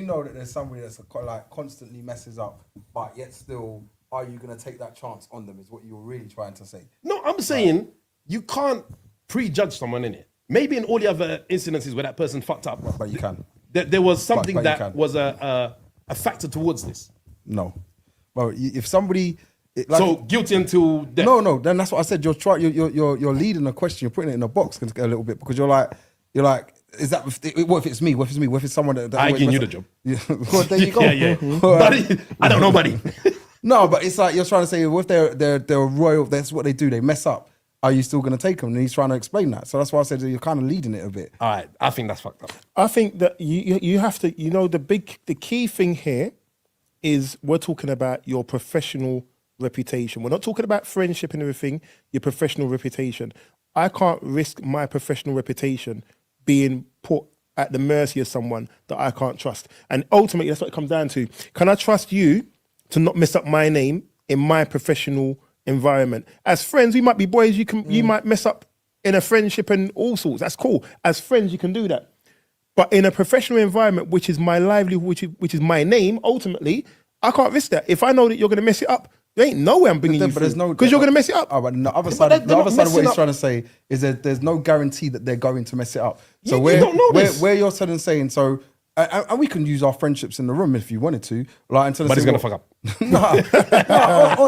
know that there's somebody that's like constantly messes up, but yet still, are you gonna take that chance on them? Is what you're really trying to say. No, I'm saying you can't prejudge someone in it. Maybe in all the other incidences where that person fucked up, but you can. There was something but that was a factor towards this. No, well, if somebody. So guilty until death. No. Then that's what I said. You're leading a question. You're putting it in a box a little bit because you're like, is that what if it's me? What if it's me? What if it's someone that I ain't giving you the job. Yeah. Well, there you go. Yeah. Buddy, I don't know, buddy. No, but it's like you're trying to say, what if they're royal? That's what they do. They mess up. Are you still going to take them? And he's trying to explain that. So that's why I said you're kind of leading it a bit. All right, I think that's fucked up. I think that you have to, the key thing here is we're talking about your professional reputation. We're not talking about friendship and everything, your professional reputation. I can't risk my professional reputation being put at the mercy of someone that I can't trust. And ultimately, that's what it comes down to. Can I trust you to not mess up my name in my professional environment? As friends, we might be boys, you might mess up in a friendship and all sorts. That's cool. As friends, you can do that. But in a professional environment, which is my livelihood, which is my name, ultimately, I can't risk that. If I know that you're going to mess it up, there ain't no way I'm bringing you through. Because you're going to mess it up. Oh, but the other side of what he's trying to say is that there's no guarantee that they're going to mess it up. So you don't know this. Where you're saying, so, and we can use our friendships in the room if you wanted to. Like, But he's going to fuck up.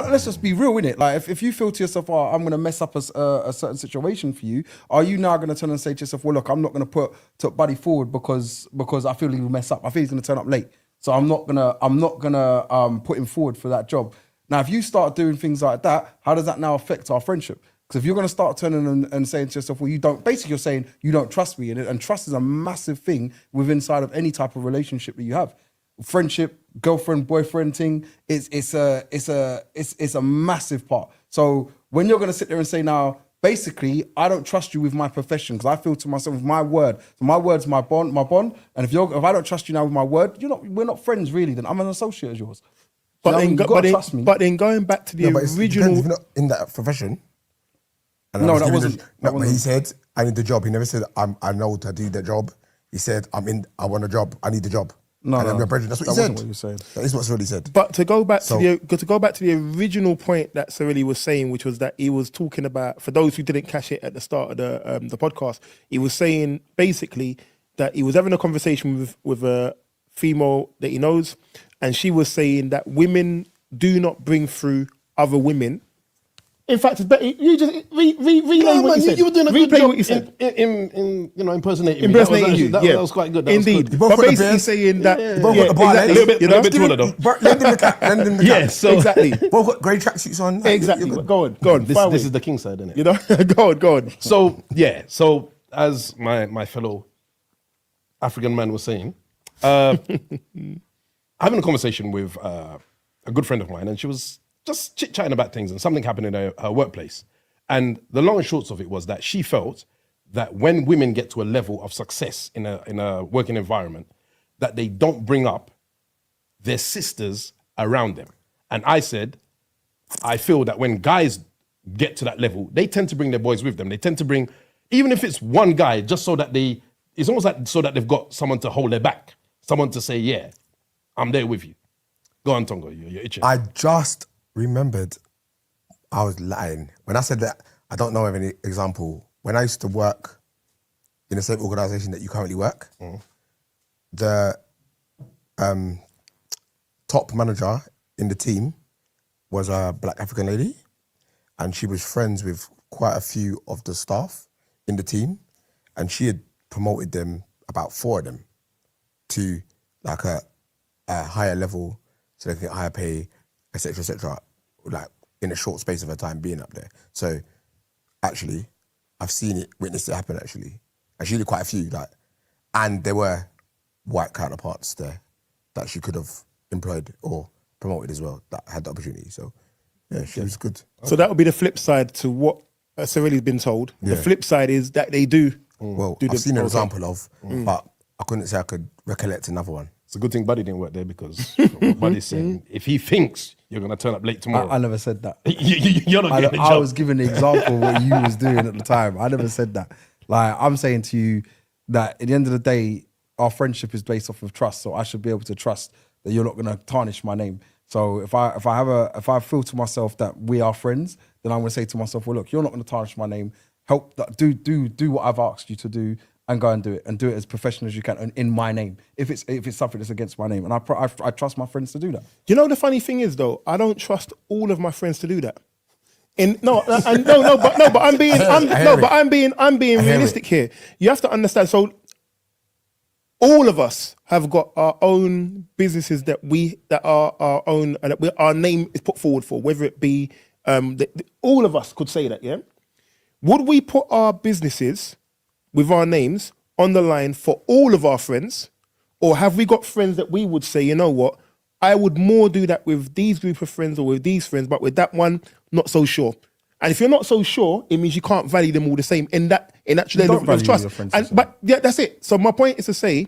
Let's just be real, innit? Like, if you feel to yourself, oh, I'm going to mess up a certain situation for you, are you now going to turn and say to yourself, well, look, I'm not going to put Buddy forward because I feel he will mess up. I feel he's going to turn up late. So I'm not gonna put him forward for that job. Now, if you start doing things like that, how does that now affect our friendship? Because if you're gonna start turning and saying to yourself, well, you're saying you don't trust me, and trust is a massive thing inside of any type of relationship that you have. Friendship, girlfriend, boyfriend thing, it's a massive part. So when you're gonna sit there and say now, basically, I don't trust you with my profession because I feel to myself with my word. So my word's my bond. And if I don't trust you now with my word, we're not friends really. Then I'm an associate of yours. But then going back to the original, if you're not in that profession. And No, that wasn't. But he said, "I need the job." He never said, "I know to do the job." He said, I want a job. I need the job." No, and no, that's what he that said. wasn't what he said. That is what's really said. But to go back to the original point that Cirelli was saying, which was that he was talking about, for those who didn't catch it at the start of the podcast, he was saying basically that he was having a conversation with a female that he knows, and she was saying that women do not bring through other women. In fact, it's better you just relay what you said. You were doing a good Replay job what you said. in impersonating me. Impersonating you. That was quite good. That was Indeed. good. But basically saying that. Both got the bar exactly. legs. A little bit taller though. Lend him the cap. Lend him the cap. Yeah, so Exactly. Both got grey tracksuits on. Exactly. You're good. Go on. This is the king side, isn't it? Go on. So as my fellow African man was saying, having a conversation with a good friend of mine, and she was just chit-chatting about things, and something happened in her workplace. And the long and short of it was that she felt that when women get to a level of success in a working environment, that they don't bring up their sisters around them. And I said, I feel that when guys get to that level, they tend to bring their boys with them. They tend to bring, even if it's one guy, just so that it's almost like so that they've got someone to hold their back, someone to say, yeah, I'm there with you. Go on, Tongo, you're itching. I just remembered I was lying. When I said that, I don't know of any example. When I used to work in the same organisation that you currently work, the top manager in the team was a black African lady, and she was friends with quite a few of the staff in the team, and she had promoted them, about 4 of them, to like a higher level, so they can get higher pay, etc., like in a short space of a time being up there. So actually, I've seen it, witnessed it happen actually. Actually quite a few, and there were white counterparts there that she could have employed or promoted as well, that had the opportunity. So yeah, she was good. So that would be the flip side to what Cirelli's been told. Yeah. The flip side is that they do. Well, do I've seen an okay. example of, but I couldn't say I could recollect another one. It's a good thing Buddy didn't work there, because Buddy's saying, if he thinks you're going to turn up late tomorrow. I never said that. You're not getting the job. I was giving the example of what you was doing at the time. I never said that. Like, I'm saying to you that at the end of the day, our friendship is based off of trust. So I should be able to trust that you're not going to tarnish my name. So if I feel to myself that we are friends, then I'm going to say to myself, well, look, you're not going to tarnish my name. Do what I've asked you to do, and go and do it as professional as you can and in my name. If it's something that's against my name, and I trust my friends to do that. You know, the funny thing is though, I don't trust all of my friends to do that. But I'm being realistic here. You have to understand. So all of us have got our own businesses that are our own, and that our name is put forward for, whether it be all of us could say that, yeah? Would we put our businesses with our names on the line for all of our friends? Or have we got friends that we would say, you know what, I would more do that with these group of friends or with these friends, but with that one, not so sure. And if you're not so sure, it means you can't value them all the same in that level of trust. But yeah, that's it. So my point is to say,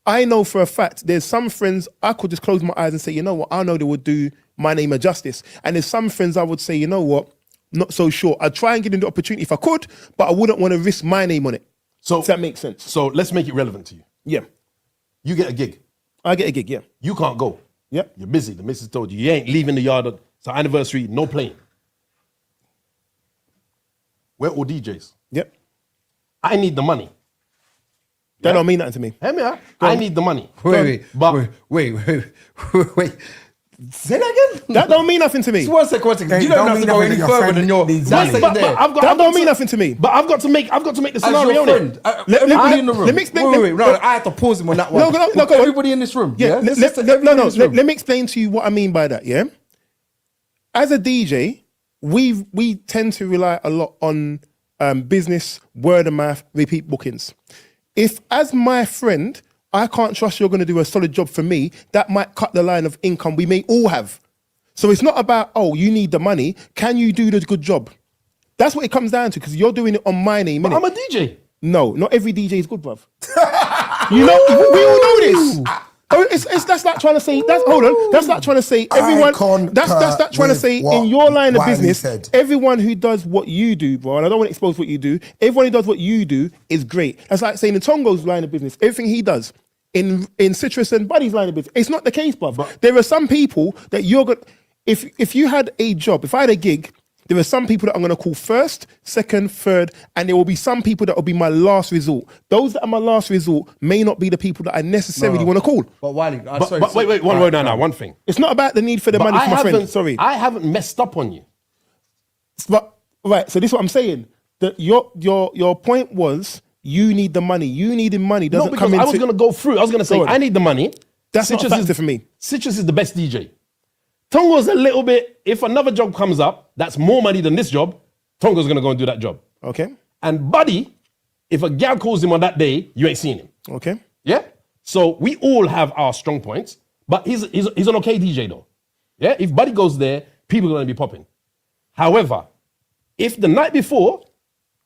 I know for a fact there's some friends I could just close my eyes and say, you know what, I know they would do my name a justice. And there's some friends I would say, you know what, not so sure. I'd try and get them the opportunity if I could, but I wouldn't want to risk my name on it. So if that makes sense. So let's make it relevant to you. Yeah. You get a gig. I get a gig, yeah. You can't go. Yep. You're busy. The missus told you ain't leaving the yard. It's an anniversary, no plane. We're all DJs. Yep. I need the money. That don't mean nothing to me. Hear me out? I need the money. Wait. Say that again? That don't mean nothing to me. Just one second. You don't have to go any further than your needs one money. second there. That don't mean nothing to me. But I've got to make the As scenario. your friend, everybody in the room. let me explain- Wait, no, I had to pause him on that one. No, go on. Everybody in this room. Yeah. Let me explain to you what I mean by that, yeah? As a DJ, we tend to rely a lot on business, word of mouth, repeat bookings. If, as my friend, I can't trust you're going to do a solid job for me, that might cut the line of income we may all have. So it's not about, oh, you need the money. Can you do the good job? That's what it comes down to, because you're doing it on my name, But innit? I'm a DJ. No, not every DJ is good, bruv. You know, we all know this. Oh, that's like trying to say. That's like trying to say everyone. That's like trying to say in your line of Wiley business, said. everyone who does what you do, bro. And I don't want to expose what you do. Everyone who does what you do is great. That's like saying in Tongo's line of business, everything he does. In Citrus and Buddy's line of business, it's not the case, bruv. There are some people that you're going. If you had a job, if I had a gig, there are some people that I'm going to call first, second, third, and there will be some people that will be my last resort. Those that are my last resort may not be the people that I necessarily want to call. But Wiley, But wait, one thing. It's not about the need for the money for my friend. Sorry. I haven't messed up on you. But, right, so this is what I'm saying. That your point was you need the money. You needing money doesn't No, because come into... I was going to go through. I was going to say, Go on. I need the money. That's not a factor for me. Citrus is the best DJ. Tongo's a little bit, if another job comes up, that's more money than this job, Tongo's going to go and do that job. Okay. And Buddy, if a gal calls him on that day, you ain't seen him. Okay. Yeah? So we all have our strong points, but he's an okay DJ though. Yeah? If Buddy goes there, people are going to be popping. However, if the night before,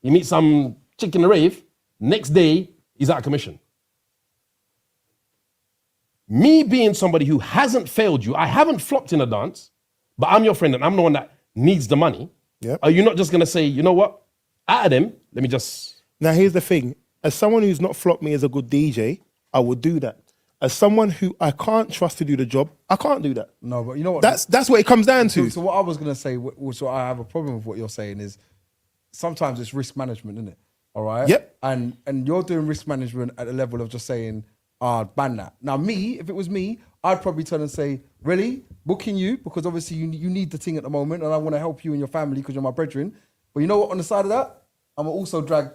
you meet some chick in the rave, next day, he's out of commission. Me being somebody who hasn't failed you, I haven't flopped in a dance, but I'm your friend and I'm the one that needs the money. Yep. Are you not just going to say, you know what? Out of them, let me just... Now, here's the thing. As someone who's not flopped me as a good DJ, I would do that. As someone who I can't trust to do the job, I can't do that. No, but you know what? That's what it comes down to. So what I was going to say, so I have a problem with what you're saying is sometimes it's risk management, isn't it? All right? Yep. And you're doing risk management at the level of just saying, ban that. Now me, if it was me, I'd probably turn and say, really? Booking you? Because obviously you need the thing at the moment and I want to help you and your family because you're my brethren. But you know what, on the side of that, I'm gonna also drag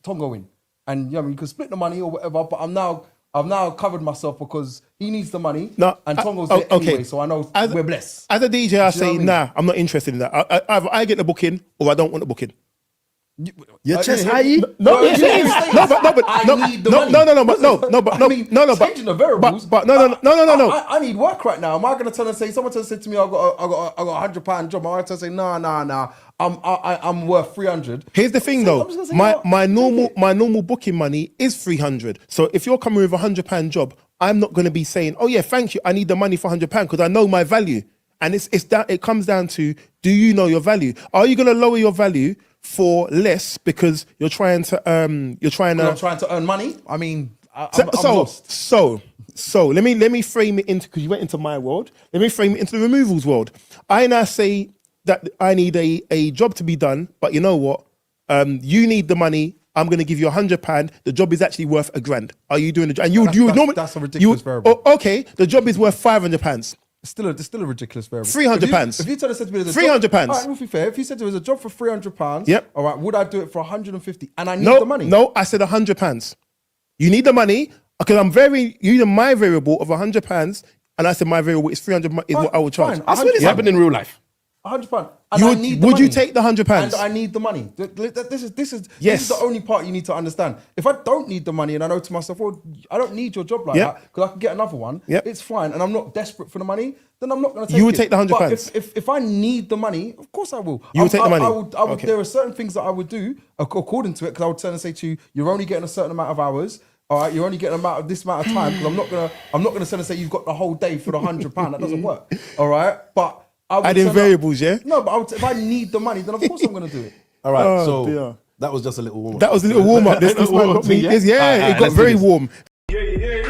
Tongo in. And you know, you can split the money or whatever, but I've now covered myself because he needs the money and Tongo's there anyway, so I know we're blessed. As a DJ, I say, what I mean? nah, I'm not interested in that. Either I get the booking or I don't want the booking. Your chest high? No, yes, it is. I need the money. Changing the variables. But no. I need work right now. Am I going to turn and say, someone said to me, I got a £100 job. Am I going to say, nah. I'm worth 300. Here's the thing though. My normal booking money is 300. So if you're coming with a £100 job, I'm not going to be saying, oh yeah, thank you, I need the money for £100 because I know my value. And it comes down to, do you know your value? Are you going to lower your value for less because you're trying to I'm trying to earn money. I mean, I'm lost. So let me frame it into, because you went into my world. Let me frame it into the removals world. I now say that I need a job to be done, but you know what? You need the money. I'm going to give you £100. The job is actually worth £1,000. Are you doing the job? And you normally that's a ridiculous variable. Okay, the job is worth £500. It's still a ridiculous variable. £300. If you told us to be £300. All right, we'll be fair. If you said there was a job for £300, Yep. all right, would I do it for 150? And I need No, the money. no, I said £100. You need the money because you need my variable of £100, and I said my variable is 300 is what I would charge. Fine. I swear this happened in real life. £100. And I need the Would money. you take the £100? And I need the money. This is Yes. the only part you need to understand. If I don't need the money and I know to myself, well, I don't need your job like Yep. that because I can get another one, Yep. it's fine. And I'm not desperate for the money, then I'm not going to take it. You would take the £100. But if I need the money, of course I will. You would take the money? I would, Okay. There are certain things that I would do according to it, because I would turn and say to you, you're only getting a certain amount of hours. All right, you're only getting this amount of time, because I'm not gonna turn and say you've got the whole day for the £100. That doesn't work. All right, but I would Adding turn up- variables, yeah? No, but if I need the money, then of course I'm gonna do it. All right, Oh, so dear. that was just a little warm up. That was a little warm up. This man got me. Yeah? It got Alright, very let's do this. warm. Yeah.